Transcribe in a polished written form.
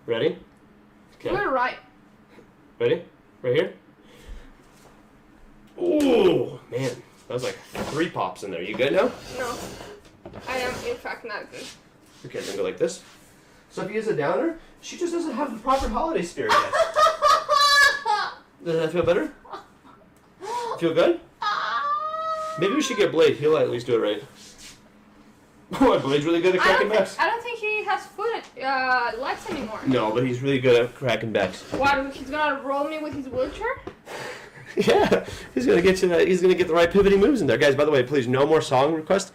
Ready? Okay. You're right. Ready? Right here? Ooh, man. That was like 3 pops in there. You good now? No. I am, in fact, not good. Okay, then go like this. Sophia's a downer. She just doesn't have the proper holiday spirit yet. Does that feel better? Feel good? Maybe we should get Blade. He'll at least do it right. Oh, Blade's really good at cracking backs. I don't think he has legs anymore. No, but he's really good at cracking backs. What? He's gonna roll me with his wheelchair? Yeah, he's gonna get you that. He's gonna get the right pivoting moves in there, guys. By the way, please no more song requests.